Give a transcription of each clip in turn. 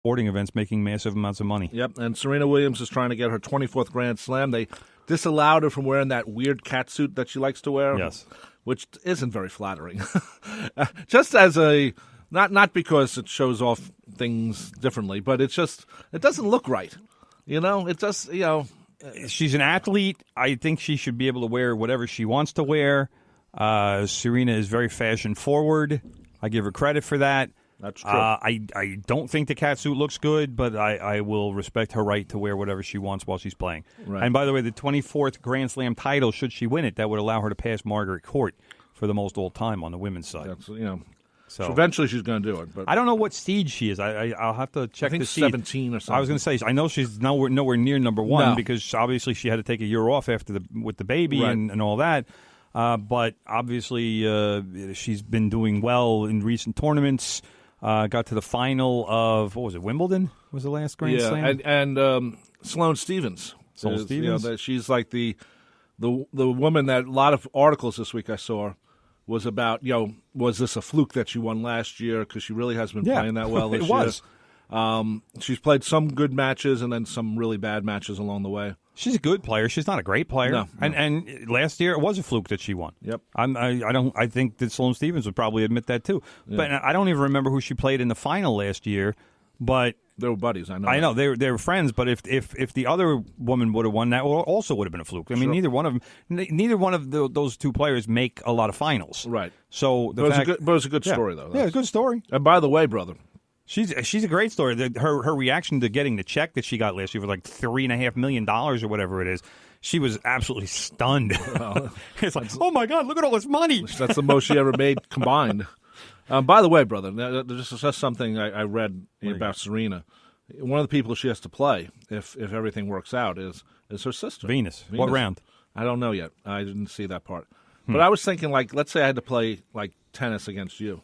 sporting events making massive amounts of money. Yep, and Serena Williams is trying to get her 24th Grand Slam. They disallowed her from wearing that weird cat suit that she likes to wear. Yes. Which isn't very flattering. Just as a not because it shows off things differently, but it doesn't look right. It just She's an athlete. I think she should be able to wear whatever she wants to wear. Serena is very fashion forward. I give her credit for that. That's true. I don't think the catsuit looks good, but I will respect her right to wear whatever she wants while she's playing. Right. And by the way, the 24th Grand Slam title, should she win it, that would allow her to pass Margaret Court for the most all-time on the women's side. That's, so eventually she's going to do it. But I don't know what seed she is. I'll have to check I think the seed. 17 or something. I was going to say, I know she's nowhere near number one No. because obviously she had to take a year off with the baby Right. and all that. But obviously she's been doing well in recent tournaments. Got to the final of, what was it, Wimbledon was the last Grand Slam? and Sloane Stephens. Stephens? She's like the woman that a lot of articles this week I saw was about, was this a fluke that she won last year because she really hasn't been playing that well this it year. was. She's played some good matches and then some really bad matches along the way. She's a good player. She's not a great player. No. And last year it was a fluke that she won. Yep. I think that Sloane Stephens would probably admit that too. Yeah. But I don't even remember who she played in the final last year. But they were buddies. I know. I know they were friends. But if the other woman would have won, that also would have been a fluke. I mean, Sure. neither one of those two players make a lot of finals. Right. So But it was a good story though. Yeah, a good story. And by the way, brother. She's a great story. Her reaction to getting the check that she got last year was like $3.5 million or whatever it is. She was absolutely stunned. It's like, oh my God, look at all this money. That's the most she ever made combined. By the way, brother, this is just something I read about Serena. One of the people she has to play, if everything works out, is her sister. Venus. What round? I don't know yet. I didn't see that part. But I was thinking, let's say I had to play tennis against you,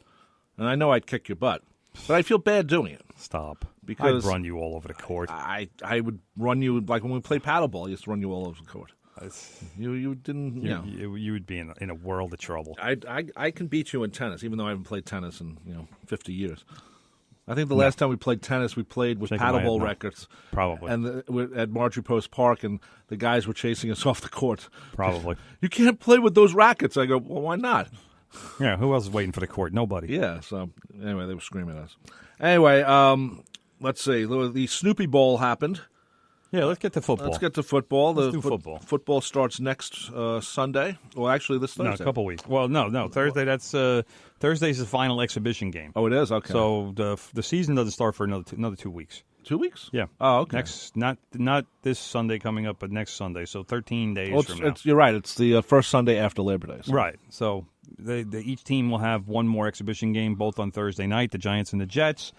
and I know I'd kick your butt. But I feel bad doing it. Stop. Because I'd run you all over the court. I would run you, like when we played paddleball, I used to run you all over the court. You didn't, You would be in a world of trouble. I can beat you in tennis, even though I haven't played tennis in 50 years. I think the last time we played tennis, we played with paddleball rackets. Probably. And at Marjorie Post Park, and the guys were chasing us off the court. Probably. You can't play with those rackets. I go, well, why not? Yeah, who else is waiting for the court? Nobody. Yeah, so anyway, they were screaming at us. Anyway, let's see. The Snoopy Bowl happened. Yeah, let's get to football. Let's get to football. Let's do football. Football starts next Sunday. Well, actually, this Thursday. No, a couple weeks. Well, no, Thursday. That's Thursday's the final exhibition game. Oh, it is? Okay. So the season doesn't start for another 2 weeks. 2 weeks? Yeah. Oh, okay. Not this Sunday coming up, but next Sunday. So 13 days from now. You're right. It's the first Sunday after Labor Day. So. Right. So each team will have one more exhibition game, both on Thursday night, the Giants and the Jets.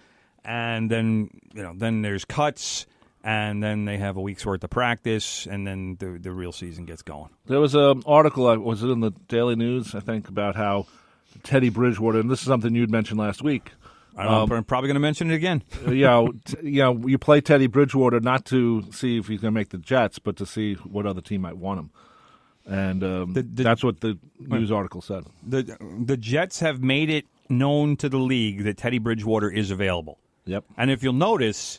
And then, then there's cuts, and then they have a week's worth of practice, and then the real season gets going. There was an article, was it in the Daily News, I think, about how Teddy Bridgewater, and this is something you'd mentioned last week. I'm probably going to mention it again. You play Teddy Bridgewater not to see if he's going to make the Jets, but to see what other team might want him. And that's what the news article said. The Jets have made it known to the league that Teddy Bridgewater is available. Yep. And if you'll notice,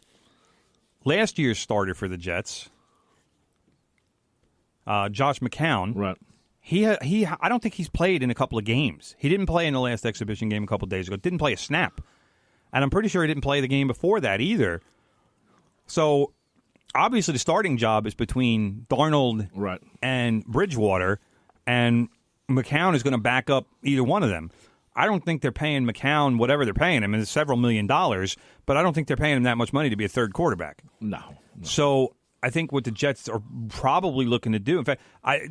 last year's starter for the Jets, Josh McCown, right? I don't think he's played in a couple of games. He didn't play in the last exhibition game a couple of days ago. Didn't play a snap. And I'm pretty sure he didn't play the game before that either. So, obviously, the starting job is between Darnold and Bridgewater, and McCown is going to back up either one of them. I don't think they're paying McCown whatever they're paying him, and it's several $1 million, but I don't think they're paying him that much money to be a third quarterback. No. So, I think what the Jets are probably looking to do, in fact,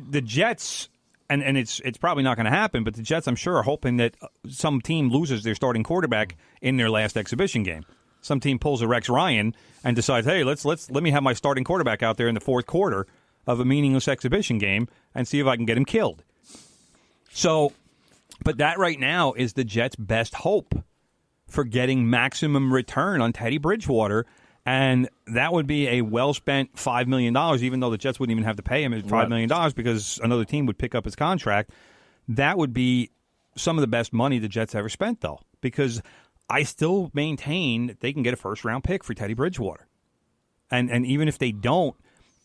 the Jets... And it's probably not going to happen, but the Jets, I'm sure, are hoping that some team loses their starting quarterback in their last exhibition game. Some team pulls a Rex Ryan and decides, hey, let me have my starting quarterback out there in the fourth quarter of a meaningless exhibition game and see if I can get him killed. So, but that right now is the Jets' best hope for getting maximum return on Teddy Bridgewater. And that would be a well-spent $5 million, even though the Jets wouldn't even have to pay him $5 million because another team would pick up his contract. That would be some of the best money the Jets ever spent, though, because I still maintain that they can get a first-round pick for Teddy Bridgewater. And even if they don't,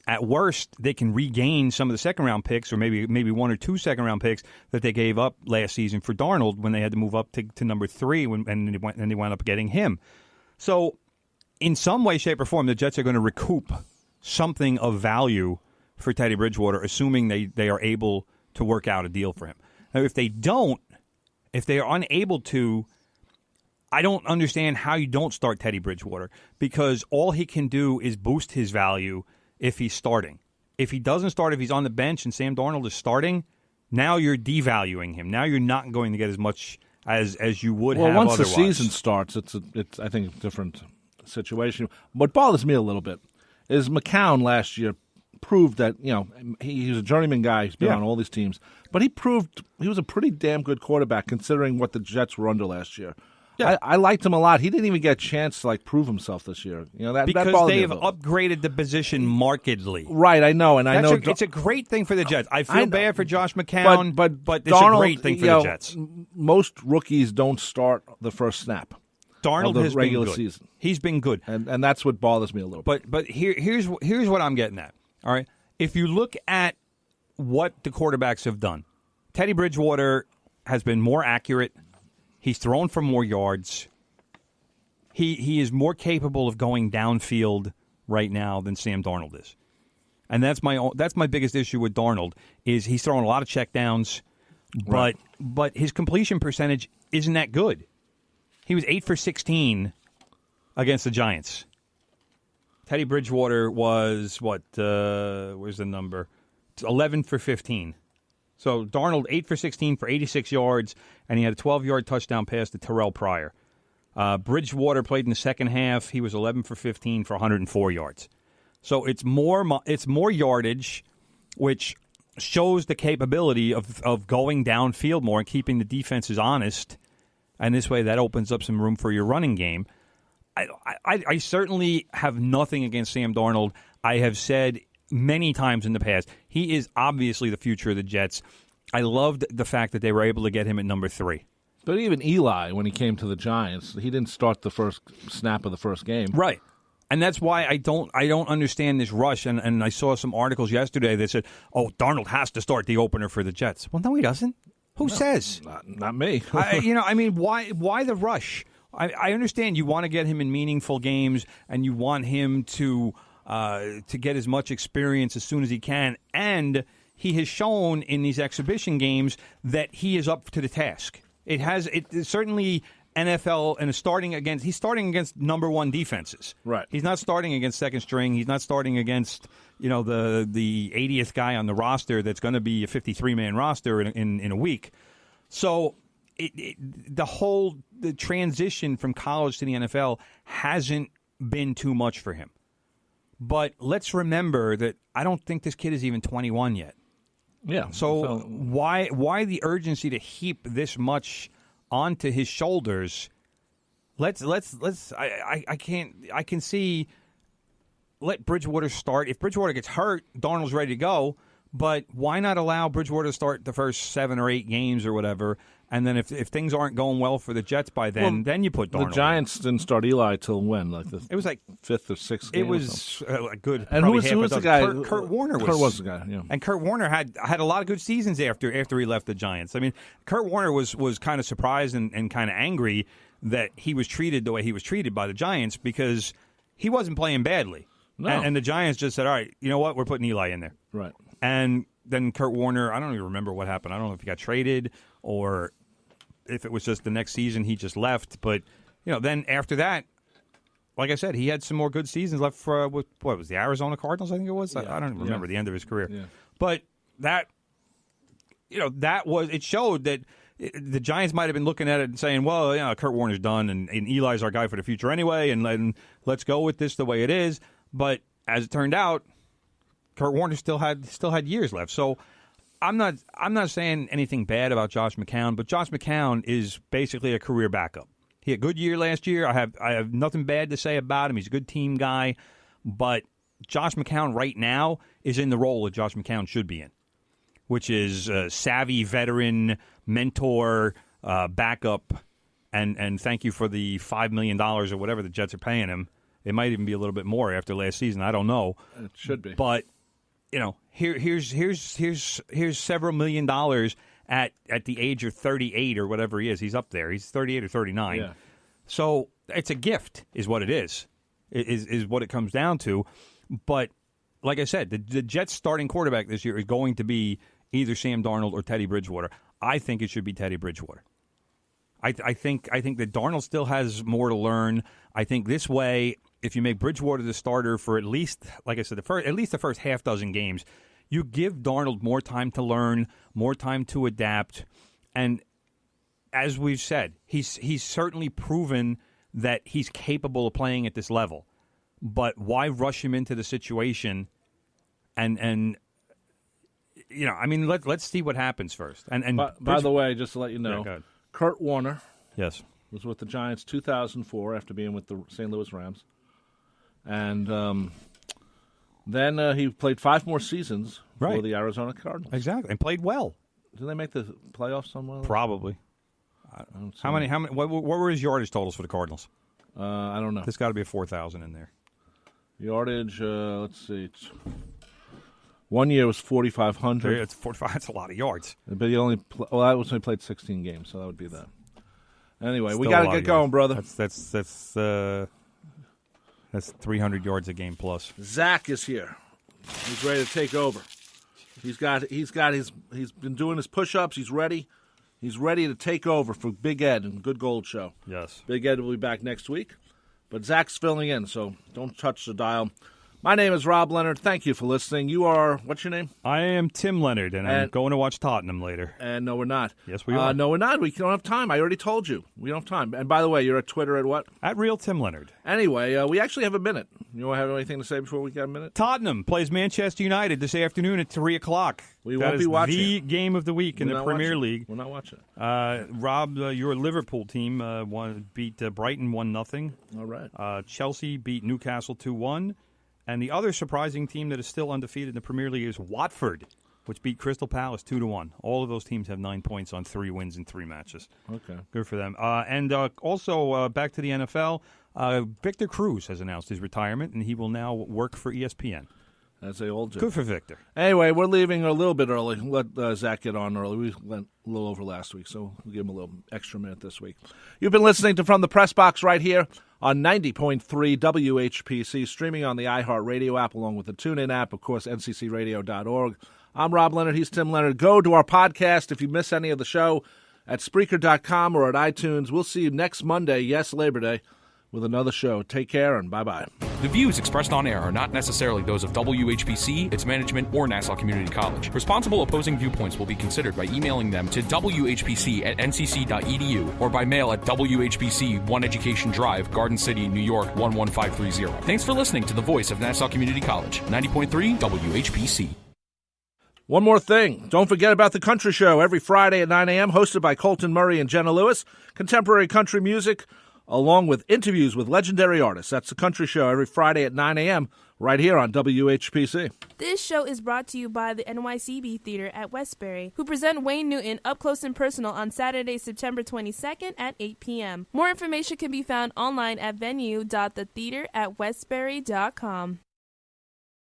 at worst, they can regain some of the second-round picks or maybe 1 or 2 second-round picks that they gave up last season for Darnold when they had to move up to number 3 and they wound up getting him. So in some way, shape, or form, the Jets are going to recoup something of value for Teddy Bridgewater, assuming they are able to work out a deal for him. Now, if they don't, if they are unable to, I don't understand how you don't start Teddy Bridgewater, because all he can do is boost his value if he's starting. If he doesn't start, if he's on the bench and Sam Darnold is starting, now you're devaluing him. Now you're not going to get as much as you would have otherwise. Well, once the season starts, it's I think a different situation. What bothers me a little bit is McCown last year proved that, he's a journeyman guy. He's been on all these teams. But he proved he was a pretty damn good quarterback considering what the Jets were under last year. Yeah. I liked him a lot. He didn't even get a chance to prove himself this year. Because they've upgraded the position markedly. Right, I know, and it's a great thing for the Jets. I feel bad for Josh McCown, but it's Darnold, a great thing for the Jets. Most rookies don't start the first snap. Darnold has regular been good. Season. He's been good, and that's what bothers me a little bit. But here's what I'm getting at. All right, if you look at what the quarterbacks have done, Teddy Bridgewater has been more accurate. He's thrown for more yards. He is more capable of going downfield right now than Sam Darnold is, and that's my biggest issue with Darnold is he's throwing a lot of checkdowns, but his completion percentage isn't that good. He was 8 for 16 against the Giants. Teddy Bridgewater was where's the number? 11 for 15. So Darnold 8 for 16 for 86 yards, and he had a 12-yard touchdown pass to Terrell Pryor. Bridgewater played in the second half. He was 11 for 15 for 104 yards. So it's more yardage, which shows the capability of going downfield more and keeping the defenses honest. And this way, that opens up some room for your running game. I certainly have nothing against Sam Darnold. I have said many times in the past, he is obviously the future of the Jets. I loved the fact that they were able to get him at number 3. But even Eli, when he came to the Giants, he didn't start the first snap of the first game. Right. And that's why I don't understand this rush. And I saw some articles yesterday that said, Darnold has to start the opener for the Jets. Well, no, he doesn't. Who says? Not me. Why the rush? I understand you want to get him in meaningful games and you want him to get as much experience as soon as he can. And he has shown in these exhibition games that he is up to the task. It certainly NFL and he's starting against number 1 defenses. Right. He's not starting against second string. He's not starting against the 80th guy on the roster that's going to be a 53-man roster in a week. So the transition from college to the NFL hasn't been too much for him. But let's remember that I don't think this kid is even 21 yet. Yeah. So why the urgency to heap this much onto his shoulders? I can see let Bridgewater start. If Bridgewater gets hurt, Darnold's ready to go. But why not allow Bridgewater to start the first 7 or 8 games or whatever? And then if things aren't going well for the Jets by then, then you put Darnold. The Giants didn't start Eli till when? It was like 5th or 6th game. It was a good. And who was the guy? Kurt Warner was. Kurt was the guy. Yeah. And Kurt Warner had a lot of good seasons after he left the Giants. I mean, Kurt Warner was kind of surprised and kind of angry that he was treated the way he was treated by the Giants because he wasn't playing badly. No. And the Giants just said, all right, you know what? We're putting Eli in there. Right. And then Kurt Warner, I don't even remember what happened. I don't know if he got traded or if it was just the next season he just left. But, then after that, like I said, he had some more good seasons left for, what was the Arizona Cardinals, I think it was? Yeah. I don't remember the end of his career. Yeah. But that was, it showed that the Giants might have been looking at it and saying, well, Kurt Warner's done and Eli's our guy for the future anyway, and let's go with this the way it is. But as it turned out, Kurt Warner still had years left. So I'm not saying anything bad about Josh McCown, but Josh McCown is basically a career backup. He had a good year last year. I have nothing bad to say about him. He's a good team guy, but Josh McCown right now is in the role that Josh McCown should be in, which is a savvy veteran mentor, backup, and thank you for the $5 million or whatever the Jets are paying him. It might even be a little bit more after last season. I don't know. It should be. But here's several $1 million at the age of 38 or whatever he is. He's up there. He's 38 or 39. Yeah. So it's a gift, is what it is what it comes down to. But like I said, the Jets' starting quarterback this year is going to be either Sam Darnold or Teddy Bridgewater. I think it should be Teddy Bridgewater. I think that Darnold still has more to learn. I think this way, if you make Bridgewater the starter for at least, like I said, at least the first half dozen games, you give Darnold more time to learn, more time to adapt. And as we've said, he's certainly proven that he's capable of playing at this level. But why rush him into the situation? And let's see what happens first. And by the way, just to let you know, go ahead. Kurt Warner, Yes, was with the Giants 2004 after being with the St. Louis Rams. And then he played 5 more seasons for the Arizona Cardinals. exactly, and played well. Did they make the playoffs somewhere? Probably. How many? What were his yardage totals for the Cardinals? I don't know. There's got to be a 4,000 in there. Yardage, let's see. 1 year was 4,500. It's 45. That's a lot of yards. But he only played 16 games, so that would be that. Anyway, we Still got a to lot get of going, yards. brother. That's 300 yards a game plus. Zach is here. He's ready to take over. He's been doing his push-ups. He's ready. He's ready to take over for Big Ed and Good Gold Show. Yes. Big Ed will be back next week. But Zach's filling in, so don't touch the dial. My name is Rob Leonard. Thank you for listening. You are, what's your name? I am Tim Leonard, and I'm going to watch Tottenham later. And no, we're not. Yes, we are. No, we're not. We don't have time. I already told you. We don't have time. And by the way, you're at Twitter at what? At Real Tim Leonard. Anyway, we actually have a minute. You want to have anything to say before we get a minute? Tottenham plays Manchester United this afternoon at 3 o'clock. We won't be watching the game of the week in the Premier League. We're not watching. Rob, your Liverpool team beat Brighton 1-0. All right. Chelsea beat Newcastle 2-1. And the other surprising team that is still undefeated in the Premier League is Watford, which beat Crystal Palace 2-1. All of those teams have 9 points on 3 wins in 3 matches. Okay. Good for them. And also, back to the NFL, Victor Cruz has announced his retirement, and he will now work for ESPN. As they all do. Good for Victor. Anyway, we're leaving a little bit early. Let Zach get on early. We went a little over last week, so we'll give him a little extra minute this week. You've been listening to From the Press Box right here on 90.3 WHPC, streaming on the iHeartRadio app along with the TuneIn app, of course, nccradio.org. I'm Rob Leonard. He's Tim Leonard. Go to our podcast if you miss any of the show at Spreaker.com or at iTunes. We'll see you next Monday, yes, Labor Day, with another show. Take care and bye-bye. The views expressed on air are not necessarily those of WHPC, its management, or Nassau Community College. Responsible opposing viewpoints will be considered by emailing them to whpc@ncc.edu or by mail at WHPC 1 Education Drive, Garden City, New York 11530. Thanks for listening to the voice of Nassau Community College, 90.3 WHPC. One more thing. Don't forget about The Country Show every Friday at 9 a.m., hosted by Colton Murray and Jenna Lewis. Contemporary country music, along with interviews with legendary artists. That's The Country Show every Friday at 9 a.m. right here on WHPC. This show is brought to you by the NYCB Theater at Westbury, who present Wayne Newton up close and personal on Saturday, September 22nd at 8 p.m. More information can be found online at venue.thetheateratwestbury.com.